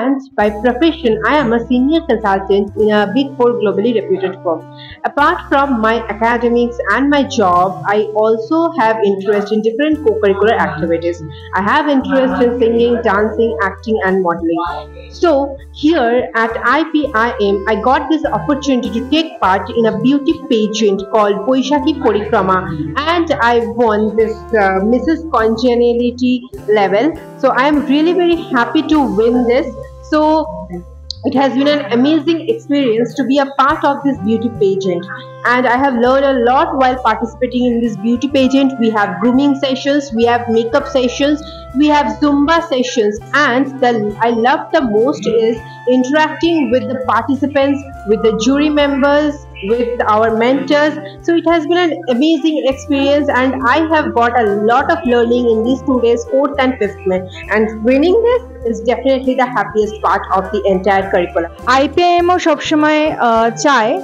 and by profession, I am a senior consultant in a Big Four globally reputed firm. Apart from my academics and my job, I also have interest in different co-curricular activities. I have interest in singing, dancing, acting, and modeling. So here at IPIM, I got this opportunity to take part in a beauty pageant called Poishaki Porikrama, and I won this Mrs. Congeniality level. So I am really very happy to win this. So it has been an amazing experience to be a part of this beauty pageant, and I have learned a lot while participating in this beauty pageant. We have grooming sessions, we have makeup sessions, we have Zumba sessions, and the I love the most is interacting with the participants, with the jury members, with our mentors. So it has been an amazing experience, and I have got a lot of learning in these 2 days, fourth and fifth May. And winning this is definitely the happiest part of the entire curriculum. IPIM ও সবসময় চায়